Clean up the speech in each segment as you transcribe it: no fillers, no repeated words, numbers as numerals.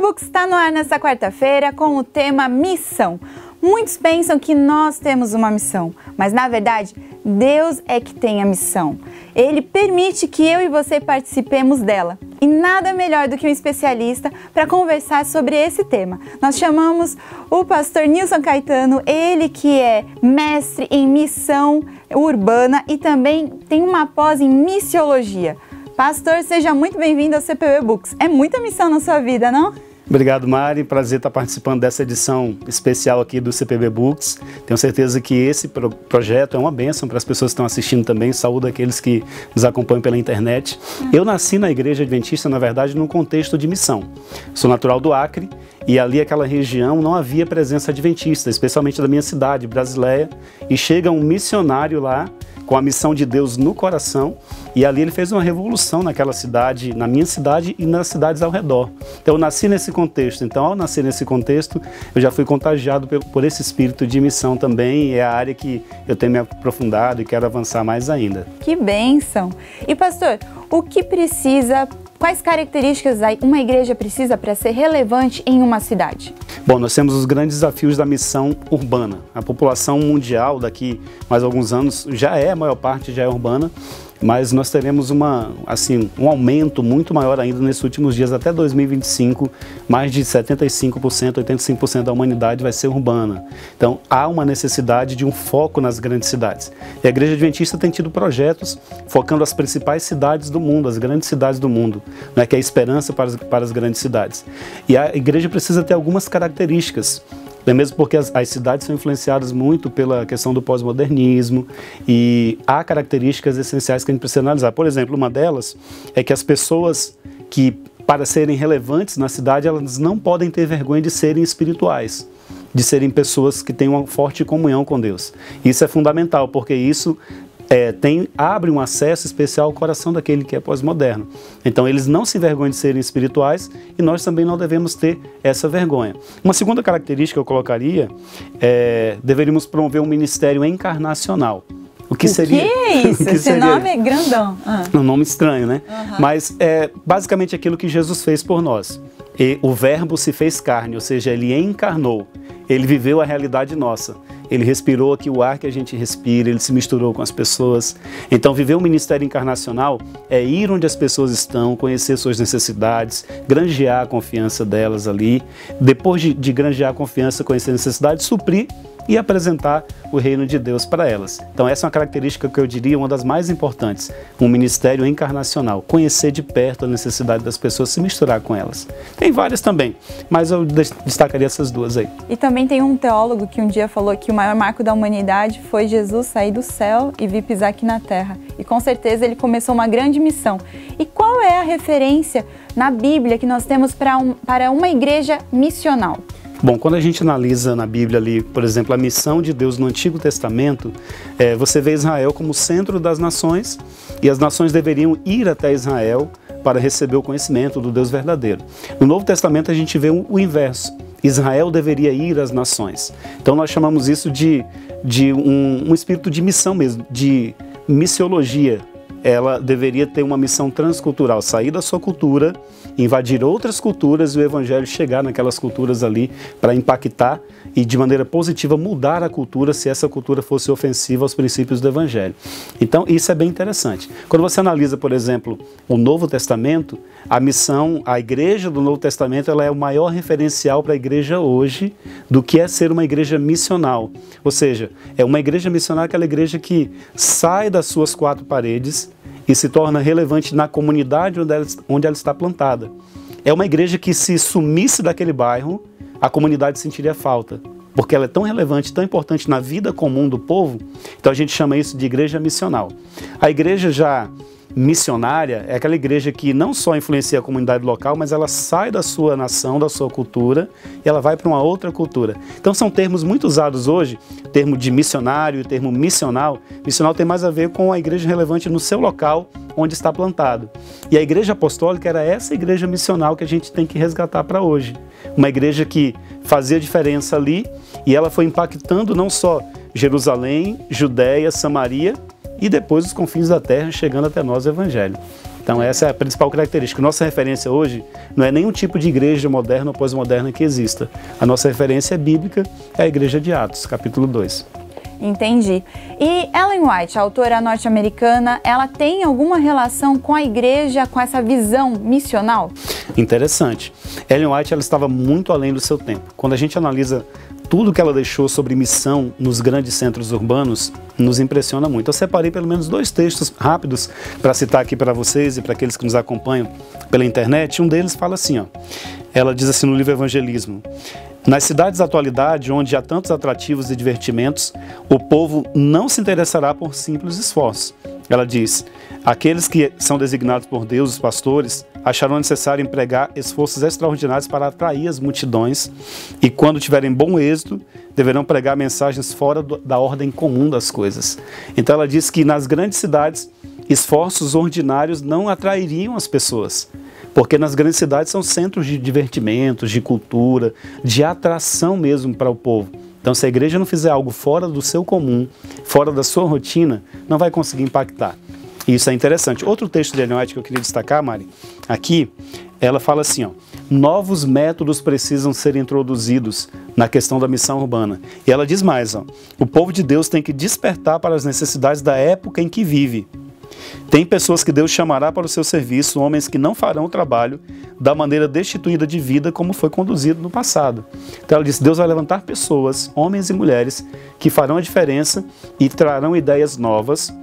Books está no ar nessa quarta-feira com o tema Missão. Muitos pensam que nós temos uma missão, mas na verdade, Deus é que tem a missão. Ele permite que eu e você participemos dela. E nada melhor do que um especialista para conversar sobre esse tema. Nós chamamos o pastor Nilson Caetano, ele que é mestre em missão urbana e também tem uma pós em missiologia. Pastor, seja muito bem-vindo ao CPB Books. É muita missão na sua vida, não? Obrigado, Mari. Prazer estar participando dessa edição especial aqui do CPB Books. Tenho certeza que esse projeto é uma bênção para as pessoas que estão assistindo também. Saúdo aqueles que nos acompanham pela internet. Eu nasci na Igreja Adventista, na verdade, num contexto de missão. Sou natural do Acre e ali, aquela região, não havia presença adventista, especialmente da minha cidade, Brasileia. E chega um missionário lá, com a missão de Deus no coração, e ali ele fez uma revolução naquela cidade, na minha cidade e nas cidades ao redor. Então eu nasci nesse contexto, então ao nascer nesse contexto, eu já fui contagiado por esse espírito de missão também, e é a área que eu tenho me aprofundado e quero avançar mais ainda. Que bênção! E pastor, o que precisa, quais características uma igreja precisa para ser relevante em uma cidade? Bom, nós temos os grandes desafios da missão urbana. A população mundial daqui mais alguns anos a maior parte já é urbana, mas nós teremos um aumento muito maior ainda nesses últimos dias, até 2025, mais de 75%, 85% da humanidade vai ser urbana. Então, há uma necessidade de um foco nas grandes cidades. E a Igreja Adventista tem tido projetos focando as principais cidades do mundo, as grandes cidades do mundo, né, que é a esperança para as grandes cidades. E a igreja precisa ter algumas características, mesmo porque as cidades são influenciadas muito pela questão do pós-modernismo e há características essenciais que a gente precisa analisar. Por exemplo, uma delas é que as pessoas que, para serem relevantes na cidade, elas não podem ter vergonha de serem espirituais, de serem pessoas que têm uma forte comunhão com Deus. Isso é fundamental, porque isso abre um acesso especial ao coração daquele que é pós-moderno. Então eles não se envergonham de serem espirituais e nós também não devemos ter essa vergonha. Uma segunda característica que eu colocaria deveríamos promover um ministério encarnacional. O que é isso? Esse nome é grandão. Um nome estranho, né? Mas é basicamente aquilo que Jesus fez por nós. E o verbo se fez carne, ou seja, ele encarnou. Ele viveu a realidade nossa. Ele respirou aqui o ar que a gente respira, ele se misturou com as pessoas. Então, viver um ministério encarnacional é ir onde as pessoas estão, conhecer suas necessidades, granjear a confiança delas ali. Depois de granjear a confiança, conhecer a necessidade, suprir e apresentar o reino de Deus para elas. Então essa é uma característica que eu diria uma das mais importantes, um ministério encarnacional, conhecer de perto a necessidade das pessoas, se misturar com elas. Tem várias também, mas eu destacaria essas duas aí. E também tem um teólogo que um dia falou que o maior marco da humanidade foi Jesus sair do céu e vir pisar aqui na terra. E com certeza ele começou uma grande missão. E qual é a referência na Bíblia que nós temos para uma igreja missional? Bom, quando a gente analisa na Bíblia ali, por exemplo, a missão de Deus no Antigo Testamento, você vê Israel como centro das nações e as nações deveriam ir até Israel para receber o conhecimento do Deus verdadeiro. No Novo Testamento a gente vê o inverso. Israel deveria ir às nações. Então nós chamamos isso de um espírito de missão mesmo, de missiologia. Ela deveria ter uma missão transcultural, sair da sua cultura, invadir outras culturas e o evangelho chegar naquelas culturas ali para impactar e de maneira positiva mudar a cultura se essa cultura fosse ofensiva aos princípios do evangelho. Então isso é bem interessante. Quando você analisa, por exemplo, o Novo Testamento, a missão, a igreja do Novo Testamento, ela é o maior referencial para a igreja hoje do que é ser uma igreja missional. Ou seja, é uma igreja missional, aquela igreja que sai das suas quatro paredes e se torna relevante na comunidade onde ela está plantada. É uma igreja que, se sumisse daquele bairro, a comunidade sentiria falta, porque ela é tão relevante, tão importante na vida comum do povo. Então a gente chama isso de igreja missional. A igreja já missionária é aquela igreja que não só influencia a comunidade local, mas ela sai da sua nação, da sua cultura, e ela vai para uma outra cultura. Então são termos muito usados hoje, o termo de missionário, o termo missional. Missional tem mais a ver com a igreja relevante no seu local, onde está plantado. E a igreja apostólica era essa igreja missional que a gente tem que resgatar para hoje. Uma igreja que fazia diferença ali, e ela foi impactando não só Jerusalém, Judéia, Samaria, e depois os confins da terra, chegando até nós o Evangelho. Então essa é a principal característica. Nossa referência hoje não é nenhum tipo de igreja moderna ou pós-moderna que exista. A nossa referência é bíblica, é a Igreja de Atos, capítulo 2. Entendi. E Ellen White, a autora norte-americana, ela tem alguma relação com a igreja, com essa visão missional? Interessante. Ellen White, ela estava muito além do seu tempo. Quando a gente analisa tudo que ela deixou sobre missão nos grandes centros urbanos, nos impressiona muito. Eu separei pelo menos 2 textos rápidos para citar aqui para vocês e para aqueles que nos acompanham pela internet. Um deles fala assim, ó. Ela diz assim no livro Evangelismo: nas cidades da atualidade, onde há tantos atrativos e divertimentos, o povo não se interessará por simples esforços. Ela diz: aqueles que são designados por Deus, os pastores, acharão necessário empregar esforços extraordinários para atrair as multidões e, quando tiverem bom êxito, deverão pregar mensagens fora da ordem comum das coisas. Então ela diz que nas grandes cidades, esforços ordinários não atrairiam as pessoas, porque nas grandes cidades são centros de divertimentos, de cultura, de atração mesmo para o povo. Então, se a igreja não fizer algo fora do seu comum, fora da sua rotina, não vai conseguir impactar. E isso é interessante. Outro texto de Ellen White que eu queria destacar, Mari, aqui, ela fala assim, ó: novos métodos precisam ser introduzidos na questão da missão urbana. E ela diz mais, ó: o povo de Deus tem que despertar para as necessidades da época em que vive. Tem pessoas que Deus chamará para o seu serviço, homens que não farão o trabalho da maneira destituída de vida como foi conduzido no passado. Então ela diz: Deus vai levantar pessoas, homens e mulheres, que farão a diferença e trarão ideias novas.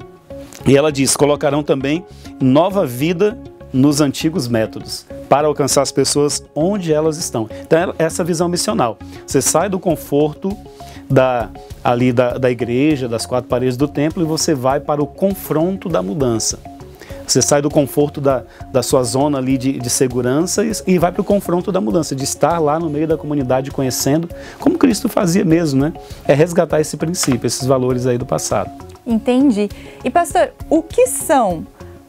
E ela diz: colocarão também nova vida nos antigos métodos, para alcançar as pessoas onde elas estão. Então essa visão missional. Você sai do conforto da igreja, das 4 paredes do templo, e você vai para o confronto da mudança. Você sai do conforto da sua zona ali de segurança e vai para o confronto da mudança, de estar lá no meio da comunidade conhecendo, como Cristo fazia mesmo, né? É resgatar esse princípio, esses valores aí do passado. Entendi. E pastor, o que são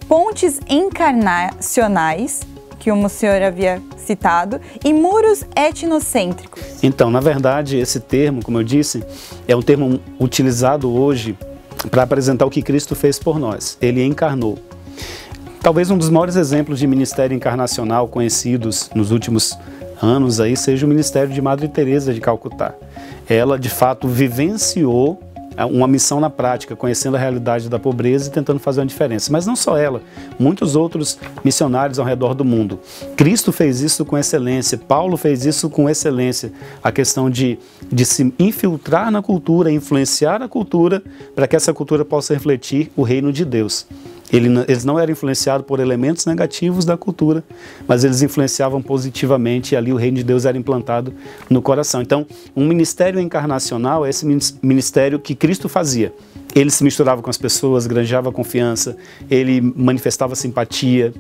pontes encarnacionais, que o senhor havia citado, e muros etnocêntricos? Então, na verdade, esse termo, como eu disse, é um termo utilizado hoje para apresentar o que Cristo fez por nós. Ele encarnou. Talvez um dos maiores exemplos de ministério encarnacional conhecidos nos últimos anos aí seja o ministério de Madre Teresa de Calcutá. Ela, de fato, vivenciou uma missão na prática, conhecendo a realidade da pobreza e tentando fazer uma diferença. Mas não só ela, muitos outros missionários ao redor do mundo. Cristo fez isso com excelência, Paulo fez isso com excelência. A questão de se infiltrar na cultura, influenciar a cultura, para que essa cultura possa refletir o reino de Deus. Eles não eram influenciados por elementos negativos da cultura, mas eles influenciavam positivamente, e ali o reino de Deus era implantado no coração. Então, um ministério encarnacional é esse ministério que Cristo fazia. Ele se misturava com as pessoas, granjeava confiança, ele manifestava simpatia,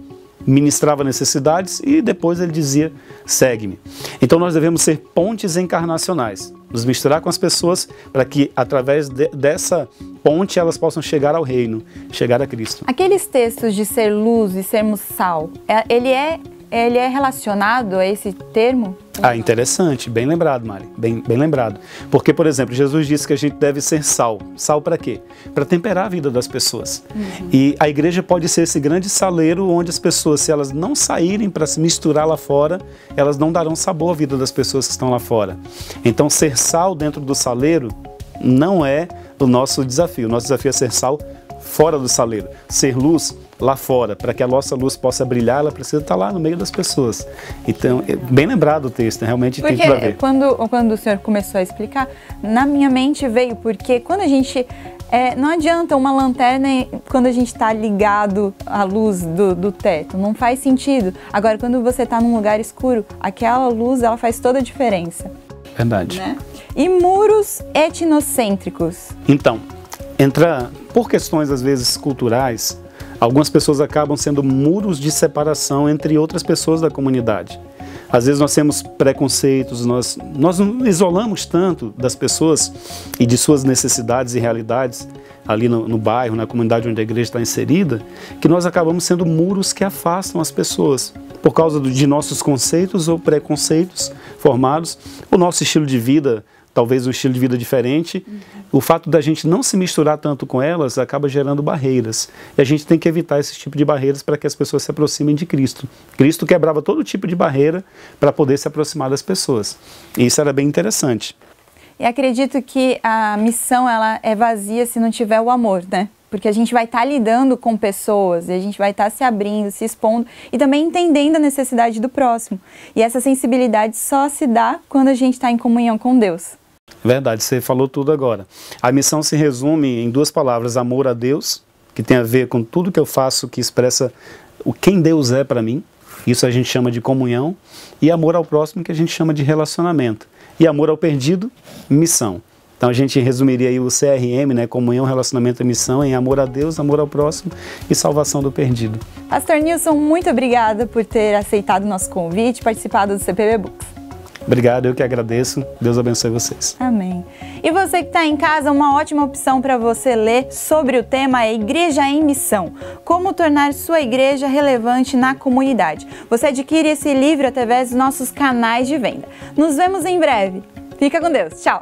ministrava necessidades e depois ele dizia: segue-me. Então nós devemos ser pontes encarnacionais, nos misturar com as pessoas para que através dessa ponte elas possam chegar ao reino, chegar a Cristo. Aqueles textos de ser luz e sermos sal, ele é relacionado a esse termo? Ah, interessante, bem lembrado, Mari, bem lembrado. Porque, por exemplo, Jesus disse que a gente deve ser sal. Sal para quê? Para temperar a vida das pessoas. E a igreja pode ser esse grande saleiro onde as pessoas, se elas não saírem para se misturar lá fora, elas não darão sabor à vida das pessoas que estão lá fora. Então, ser sal dentro do saleiro não é o nosso desafio. O nosso desafio é ser sal fora do saleiro, ser luz lá fora. Para que a nossa luz possa brilhar, ela precisa estar lá no meio das pessoas. Então, bem lembrado o texto, realmente tem tudo a ver. Quando o senhor começou a explicar, na minha mente veio, porque quando a gente... não adianta uma lanterna quando a gente está ligado à luz do teto, não faz sentido. Agora, quando você está num lugar escuro, aquela luz, ela faz toda a diferença. Verdade. Né? E muros etnocêntricos? Então, por questões às vezes culturais, algumas pessoas acabam sendo muros de separação entre outras pessoas da comunidade. Às vezes nós temos preconceitos, nós nos isolamos tanto das pessoas e de suas necessidades e realidades ali no bairro, na comunidade onde a igreja está inserida, que nós acabamos sendo muros que afastam as pessoas por causa de nossos conceitos ou preconceitos formados, o nosso estilo de vida, talvez um estilo de vida diferente, o fato da gente não se misturar tanto com elas acaba gerando barreiras. E a gente tem que evitar esse tipo de barreiras para que as pessoas se aproximem de Cristo. Cristo quebrava todo tipo de barreira para poder se aproximar das pessoas. E isso era bem interessante. E acredito que a missão ela é vazia se não tiver o amor, né? Porque a gente vai estar lidando com pessoas, e a gente vai estar se abrindo, se expondo e também entendendo a necessidade do próximo. E essa sensibilidade só se dá quando a gente está em comunhão com Deus. Verdade, você falou tudo agora. A missão se resume em 2 palavras: amor a Deus, que tem a ver com tudo que eu faço, que expressa quem Deus é para mim. Isso a gente chama de comunhão. E amor ao próximo, que a gente chama de relacionamento. E amor ao perdido, missão. Então a gente resumiria aí o CRM, né? Comunhão, relacionamento e missão, em amor a Deus, amor ao próximo e salvação do perdido. Pastor Nilson, muito obrigada por ter aceitado o nosso convite e participado do CPB Books. Obrigado, eu que agradeço. Deus abençoe vocês. Amém. E você que está em casa, uma ótima opção para você ler sobre o tema é Igreja em Missão. Como tornar sua igreja relevante na comunidade. Você adquire esse livro através dos nossos canais de venda. Nos vemos em breve. Fica com Deus. Tchau.